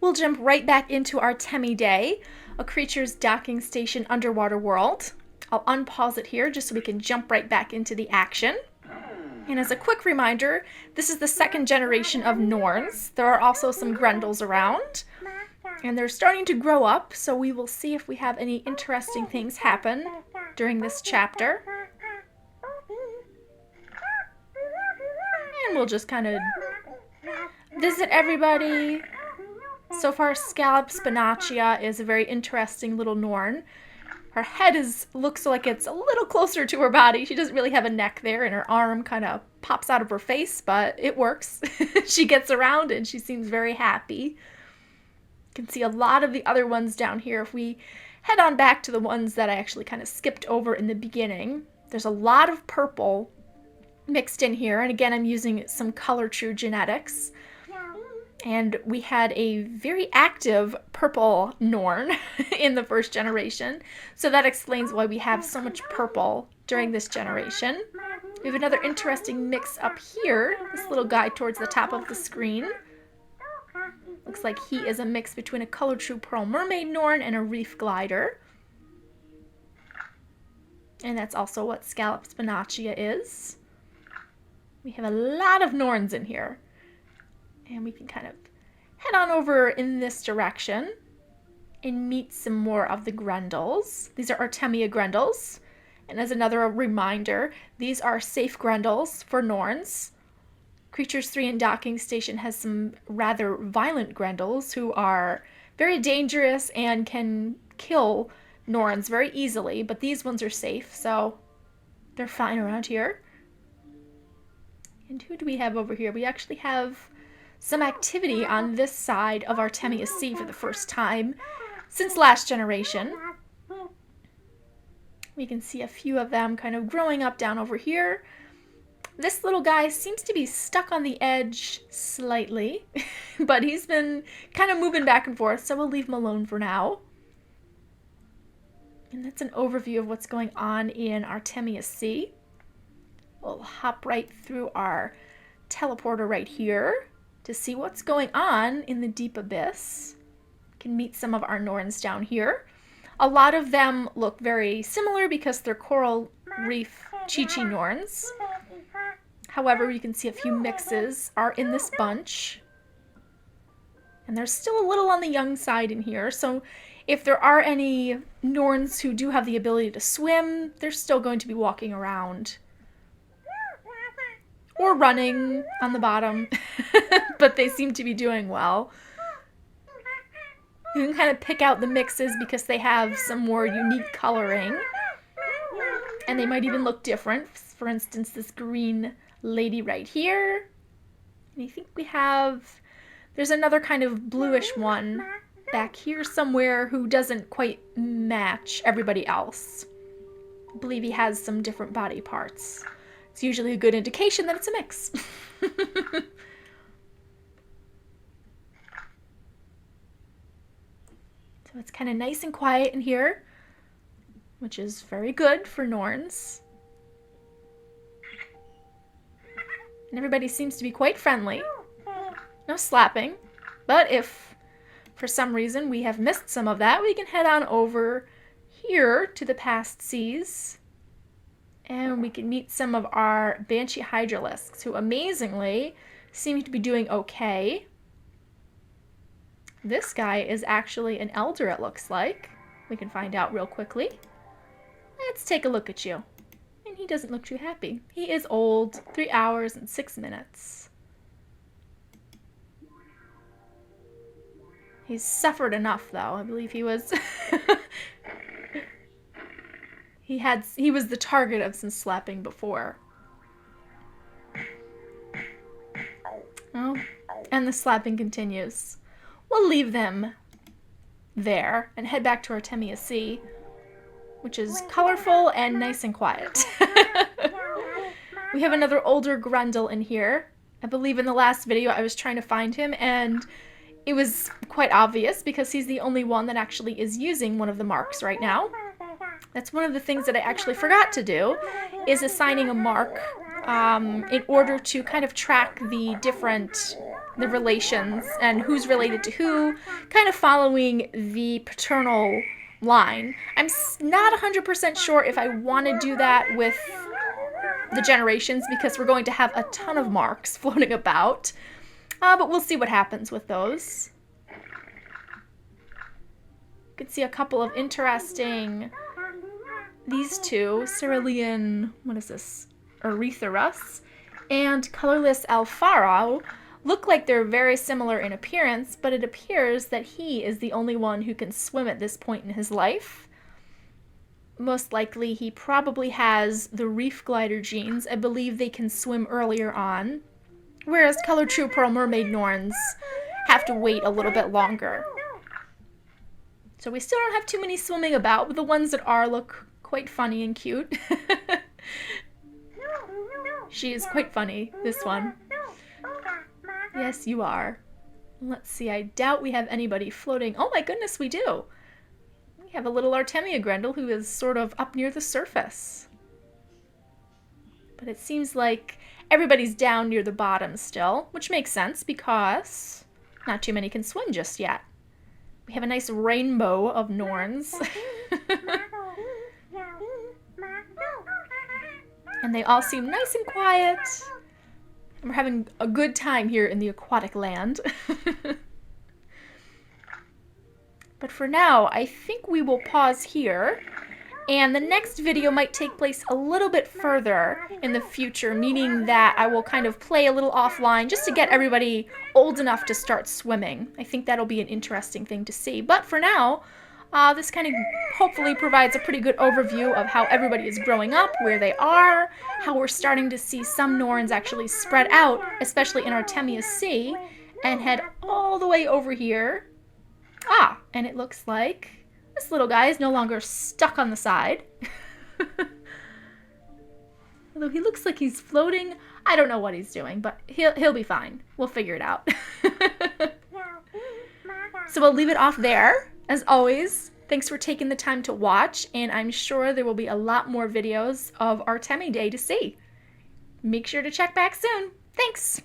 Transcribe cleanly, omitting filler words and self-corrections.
we'll jump right back into Artemiidae, a creature's docking station underwater world. I'll unpause it here just so we can jump right back into the action. And as a quick reminder, this is the second generation of Norns. There are also some Grendels around, and they're starting to grow up, so we will see if we have any interesting things happen during this chapter. And we'll just kind of visit everybody. So far, Scallop Spinacia is a very interesting little Norn. Her head looks like it's a little closer to her body. She doesn't really have a neck there, and her arm kind of pops out of her face, but it works. She gets around, and she seems very happy. You can see a lot of the other ones down here. If we head on back to the ones that I actually kind of skipped over in the beginning, there's a lot of purple mixed in here, and again, I'm using some Color True genetics. And we had a very active purple Norn in the first generation. So that explains why we have so much purple during this generation. We have another interesting mix up here. This little guy towards the top of the screen. Looks like he is a mix between a Color True Pearl Mermaid Norn and a Reef Glider. And that's also what Scallop Spinacia is. We have a lot of Norns in here. And we can kind of head on over in this direction and meet some more of the Grendels. These are Artemia Grendels. And as another reminder, these are safe Grendels for Norns. Creatures 3 in Docking Station has some rather violent Grendels who are very dangerous and can kill Norns very easily, but these ones are safe, so they're fine around here. And who do we have over here? We actually have some activity on this side of Artemia Sea for the first time since last generation. We can see a few of them kind of growing up down over here. This little guy seems to be stuck on the edge slightly, but he's been kind of moving back and forth, so we'll leave him alone for now. And that's an overview of what's going on in Artemia Sea. We'll hop right through our teleporter right here to see what's going on in the deep abyss. Can meet some of our Norns down here. A lot of them look very similar because they're coral reef Chi-Chi Norns. However, you can see a few mixes are in this bunch. And they're still a little on the young side in here, so if there are any Norns who do have the ability to swim, they're still going to be walking around or running on the bottom, but they seem to be doing well. You can kind of pick out the mixes because they have some more unique coloring, and they might even look different. For instance, this green lady right here. And I think there's another kind of bluish one back here somewhere who doesn't quite match everybody else. I believe he has some different body parts. It's usually a good indication that it's a mix. So it's kind of nice and quiet in here, which is very good for Norns. And everybody seems to be quite friendly. No slapping, but if for some reason we have missed some of that, we can head on over here to the past seas. And we can meet some of our Banshee Hydralisks, who amazingly seem to be doing okay. This guy is actually an elder, it looks like. We can find out real quickly. Let's take a look at you. And he doesn't look too happy. He is old, 3 hours and 6 minutes. He's suffered enough, though. I believe he was... He was the target of some slapping before. Oh, and the slapping continues. We'll leave them there and head back to Artemia Sea, which is colorful and nice and quiet. We have another older Grendel in here. I believe in the last video I was trying to find him, and it was quite obvious because he's the only one that actually is using one of the marks right now. That's one of the things that I actually forgot to do, is assigning a mark in order to kind of track the relations and who's related to who, kind of following the paternal line. I'm not 100% sure if I want to do that with the generations because we're going to have a ton of marks floating about. But we'll see what happens with those. You can see a couple of interesting, these two, cerulean, what is this, Erythrus, and colorless Alfaro, look like they're very similar in appearance, but it appears that he is the only one who can swim at this point in his life. Most likely he probably has the reef glider genes. I believe they can swim earlier on, whereas Color True Pearl Mermaid Norns have to wait a little bit longer. So we still don't have too many swimming about, but the ones that are look quite funny and cute. She is quite funny, this one. Yes, you are. Let's see, I doubt we have anybody floating. Oh my goodness, we do. We have a little Artemia Grendel who is sort of up near the surface. But it seems like everybody's down near the bottom still, which makes sense because not too many can swim just yet. We have a nice rainbow of Norns. And they all seem nice and quiet. And we're having a good time here in the aquatic land. But for now, I think we will pause here. And the next video might take place a little bit further in the future, meaning that I will kind of play a little offline just to get everybody old enough to start swimming. I think that'll be an interesting thing to see. But for now, this kind of hopefully provides a pretty good overview of how everybody is growing up, where they are, how we're starting to see some Norns actually spread out, especially in Artemia Sea, and head all the way over here. And it looks like this little guy is no longer stuck on the side. Although he looks like he's floating. I don't know what he's doing, but he'll be fine. We'll figure it out. So we'll leave it off there. As always, thanks for taking the time to watch, and I'm sure there will be a lot more videos of Artemiidae to see. Make sure to check back soon. Thanks!